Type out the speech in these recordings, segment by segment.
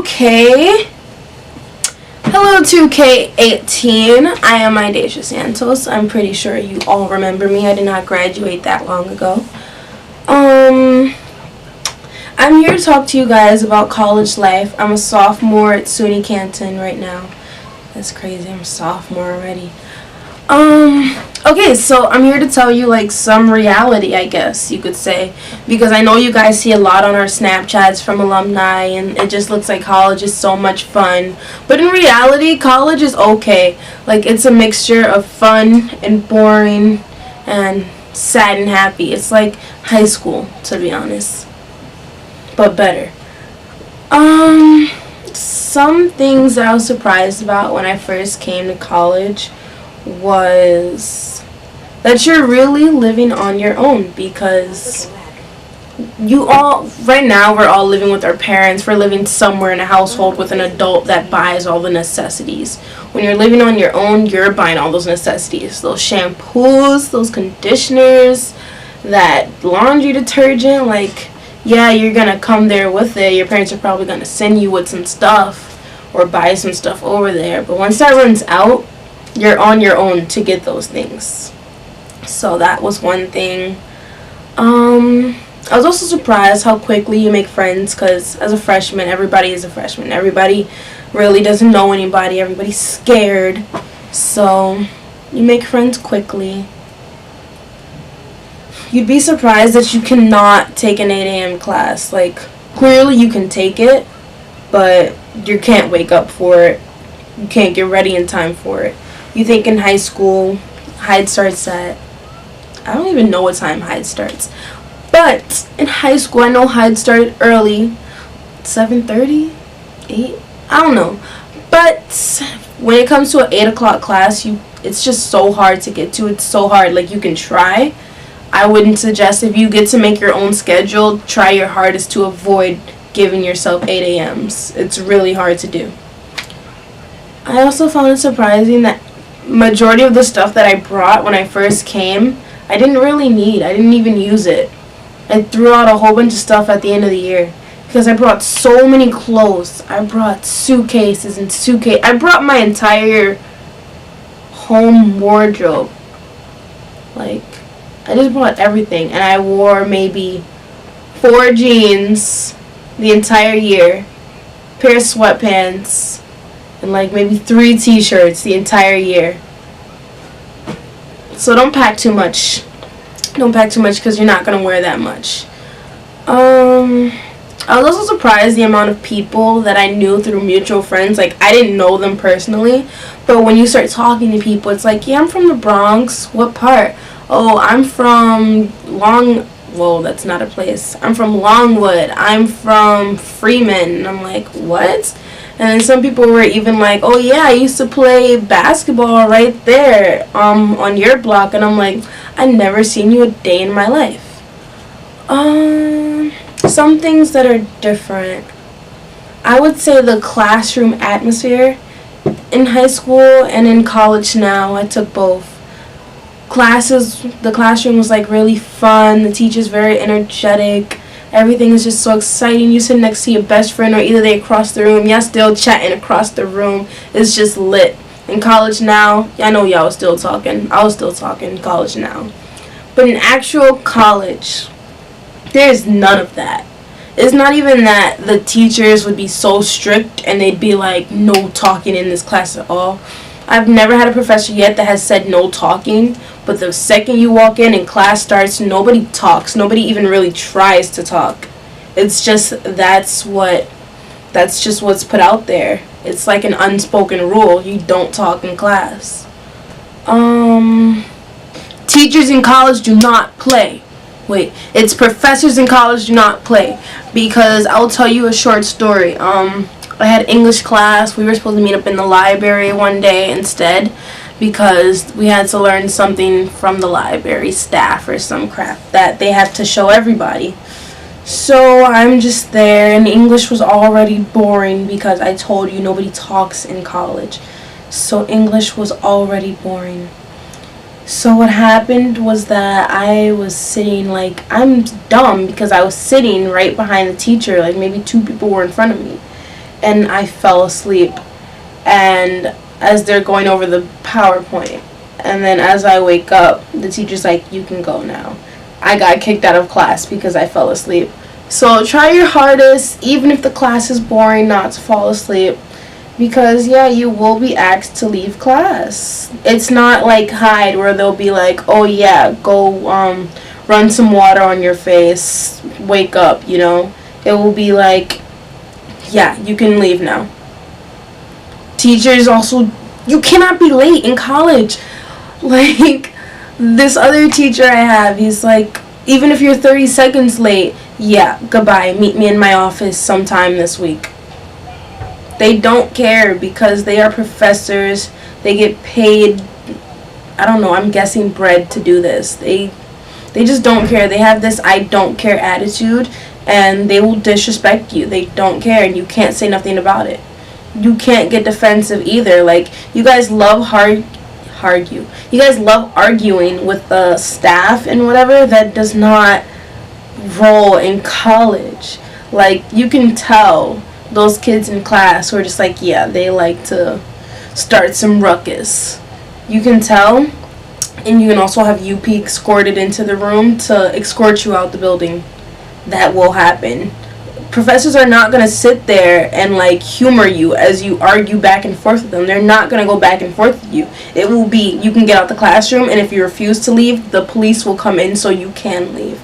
Okay. Hello 2K18. I am Idacia Santos. I'm pretty sure you all remember me. I did not graduate that long ago. I'm here to talk to you guys about college life. I'm a sophomore at SUNY Canton right now. That's crazy. I'm a sophomore already. Okay, so I'm here to tell you like some reality, I guess you could say, because I know you guys see a lot on our Snapchats from alumni and it just looks like college is so much fun. But in reality, college is okay. Like, it's a mixture of fun and boring and sad and happy. It's like high school, to be honest, but better. Some things that I was surprised about when I first came to college was that you're really living on your own, because right now we're all living with our parents. We're living somewhere in a household with an adult that buys all the necessities. When you're living on your own, you're buying all those necessities, those shampoos, those conditioners, that laundry detergent. Like, yeah, you're gonna come there with it. Your parents are probably gonna send you with some stuff or buy some stuff over there, but once that runs out, you're on your own to get those things. So that was one thing. I was also surprised how quickly you make friends, because as a freshman, everybody is a freshman. Everybody really doesn't know anybody. Everybody's scared. So you make friends quickly. You'd be surprised that you cannot take an 8 a.m. class. Like, clearly you can take it, but you can't wake up for it. You can't get ready in time for it. You think in high school, Hyde starts at, I don't even know what time Hyde starts. But in high school, I know Hyde started early, 7:30, 8, I don't know. But when it comes to an 8 o'clock class, it's just so hard to get to. It's so hard. Like, you can try. I wouldn't suggest, if you get to make your own schedule, try your hardest to avoid giving yourself 8 a.m.s. It's really hard to do. I also found it surprising that majority of the stuff that I brought when I first came, I didn't really need. I didn't even use it. I threw out a whole bunch of stuff at the end of the year because I brought so many clothes. I brought suitcases and suitcases. I brought my entire home wardrobe. Like, I just brought everything, and I wore maybe 4 jeans the entire year, pair of sweatpants, and like maybe 3 t-shirts the entire year. So don't pack too much. Don't pack too much, because you're not going to wear that much. I was also surprised the amount of people that I knew through mutual friends. Like, I didn't know them personally, but when you start talking to people, it's like, yeah, I'm from the Bronx. What part? Oh, I'm from well, that's not a place. I'm from Longwood. I'm from Freeman. And I'm like, what? And then some people were even like, oh yeah, I used to play basketball right there on your block. And I'm like, I've never seen you a day in my life. Some things that are different. I would say the classroom atmosphere in high school and in college now. I took both. The classroom was like really fun. The teacher's very energetic. Everything is just so exciting. You sit next to your best friend, or either they across the room. Y'all still chatting across the room. It's just lit. In college now, I know y'all was still talking. I was still talking in college now. But in actual college, there's none of that. It's not even that the teachers would be so strict and they'd be like, no talking in this class at all. I've never had a professor yet that has said no talking, but the second you walk in and class starts, nobody talks. Nobody even really tries to talk. It's just, that's just what's put out there. It's like an unspoken rule. You don't talk in class. Teachers in college do not play. Wait, it's professors in college do not play. Because I'll tell you a short story. I had English class. We were supposed to meet up in the library one day instead, because we had to learn something from the library staff or some crap that they had to show everybody. So I'm just there, and English was already boring because I told you nobody talks in college. So English was already boring. So what happened was that I was sitting, like, I'm dumb because I was sitting right behind the teacher, like maybe 2 people were in front of me. and I fell asleep, and as they're going over the PowerPoint, and then as I wake up, the teacher's like, you can go now. I got kicked out of class because I fell asleep. So try your hardest, even if the class is boring, not to fall asleep, because yeah, you will be asked to leave class. It's not like Hyde where they'll be like, oh yeah, go run some water on your face, wake up, you know. It will be like, yeah, you can leave now. Teachers also, you cannot be late in college. Like, this other teacher I have, he's like, even if you're 30 seconds late, yeah, goodbye, meet me in my office sometime this week. They don't care because they are professors. They get paid, I don't know, I'm guessing bread to do this. They just don't care. They have this I don't care attitude, and they will disrespect you. They don't care, and you can't say nothing about it. You can't get defensive either. Like, you guys love you guys love arguing with the staff and whatever. That does not roll in college. Like, you can tell those kids in class who are just like, yeah, they like to start some ruckus. You can tell. And you can also have UP escorted into the room to escort you out the building. That will happen. Professors are not going to sit there and like humor you as you argue back and forth with them. They're not going to go back and forth with you. It will be, you can get out the classroom, and if you refuse to leave, the police will come in so you can leave.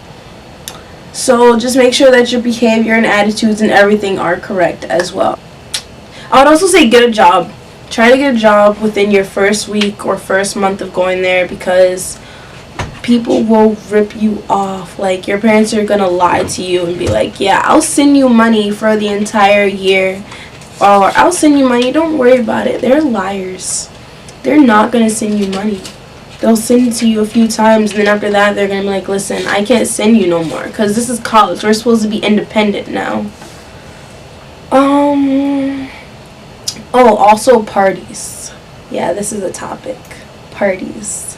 So just make sure that your behavior and attitudes and everything are correct as well. I would also say get a job. Try to get a job within your first week or first month of going there, because people will rip you off. Like, your parents are gonna lie to you and be like, yeah, I'll send you money for the entire year, or I'll send you money, don't worry about it. They're liars. They're not gonna send you money. They'll send it to you a few times, and then after that they're gonna be like, listen, I can't send you no more because this is college. We're supposed to be independent now. Oh, also parties. Yeah, this is a topic. Parties.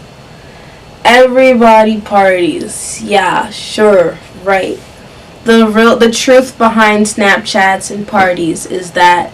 Everybody parties. Yeah, sure, right. The truth behind Snapchats and parties is that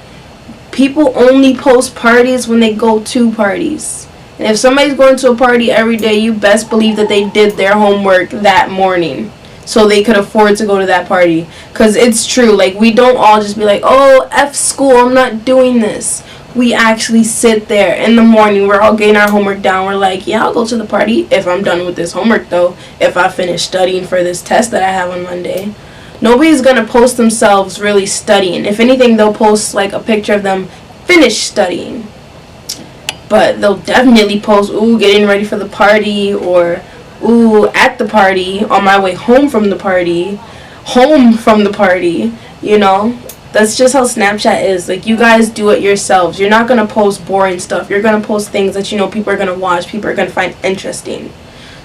people only post parties when they go to parties. And if somebody's going to a party every day, you best believe that they did their homework that morning so they could afford to go to that party. Because it's true. Like, we don't all just be like, oh, F school, I'm not doing this. We actually sit there in the morning. We're all getting our homework down. We're like, yeah, I'll go to the party if I'm done with this homework, though. If I finish studying for this test that I have on Monday. Nobody's going to post themselves really studying. If anything, they'll post, like, a picture of them finished studying. But they'll definitely post, ooh, getting ready for the party, or ooh, at the party, on my way home from the party, you know. That's just how Snapchat is. Like, you guys do it yourselves. You're not going to post boring stuff. You're going to post things that you know people are going to watch, people are going to find interesting.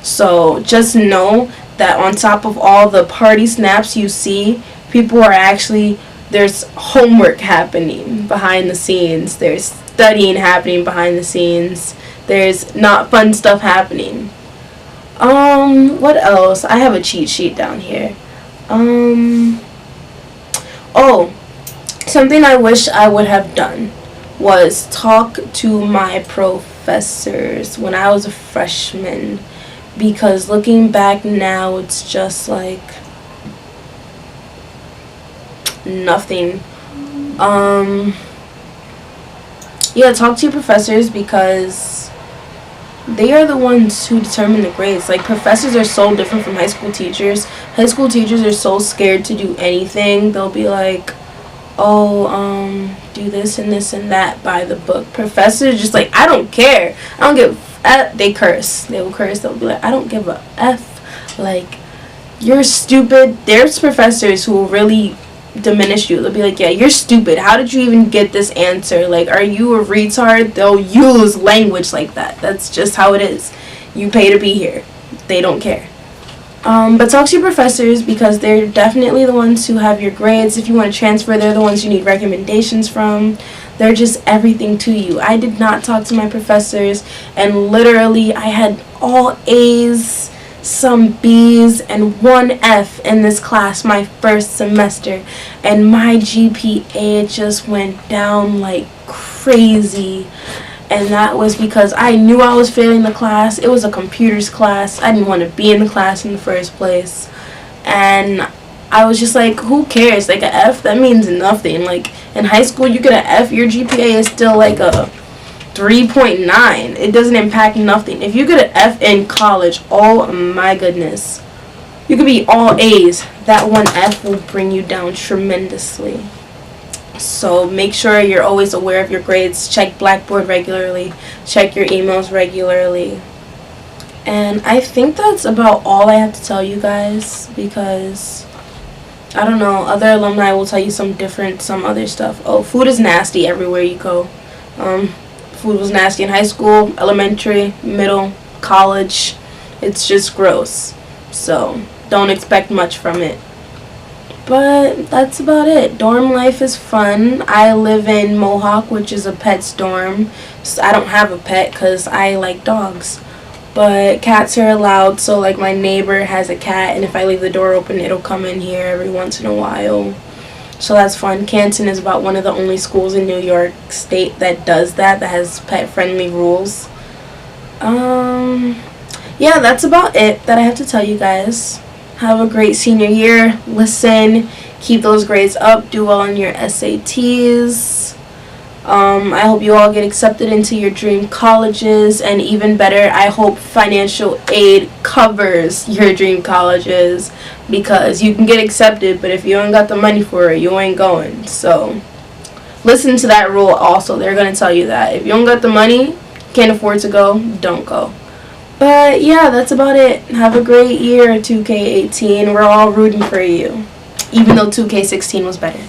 So just know that on top of all the party snaps you see, people are actually, there's homework happening behind the scenes. There's studying happening behind the scenes. There's not fun stuff happening. What else? I have a cheat sheet down here. Something I wish I would have done was talk to my professors when I was a freshman, because looking back now, it's just like nothing. Yeah, talk to your professors, because they are the ones who determine the grades. Like, professors are so different from high school teachers. High school teachers are so scared to do anything. They'll be like, oh, do this and this and that by the book. Professors just like, I don't care. I don't give a they curse. They will curse. They'll be like, I don't give a F. Like, you're stupid. There's professors who will really diminish you. They'll be like, yeah, you're stupid. How did you even get this answer? Like, are you a retard? They'll use language like that. That's just how it is. You pay to be here. They don't care. But talk to your professors, because they're definitely the ones who have your grades. If you want to transfer, they're the ones you need recommendations from. They're just everything to you. I did not talk to my professors, and literally I had all A's some B's and 1 F in this class my first semester, and my GPA just went down like crazy. And that was because I knew I was failing the class. It was a computers class. I didn't want to be in the class in the first place. And I was just like, who cares? Like, a F, that means nothing. Like, in high school, you get an F, your GPA is still like a 3.9. It doesn't impact nothing. If you get an F in college, oh my goodness, you could be all A's. That 1 F will bring you down tremendously. So make sure you're always aware of your grades. Check Blackboard regularly. Check your emails regularly. And I think that's about all I have to tell you guys, because I don't know, other alumni will tell you some other stuff. Oh, food is nasty everywhere you go. Food was nasty in high school, elementary, middle, college. It's just gross. So don't expect much from it. But that's about it. Dorm life is fun. I live in Mohawk, which is a pet's dorm. So I don't have a pet because I like dogs. But cats are allowed, so like my neighbor has a cat, and if I leave the door open, it'll come in here every once in a while. So that's fun. Canton is about one of the only schools in New York State that does that has pet-friendly rules. Yeah, that's about it that I have to tell you guys. Have a great senior year. Listen, keep those grades up, do well on your SATs. I hope you all get accepted into your dream colleges, and even better, I hope financial aid covers your dream colleges, because you can get accepted, but if you ain't got the money for it, you ain't going. So listen to that rule also. They're going to tell you that if you don't got the money, can't afford to go, don't go. But yeah, that's about it. Have a great year, 2K18. We're all rooting for you, even though 2K16 was better.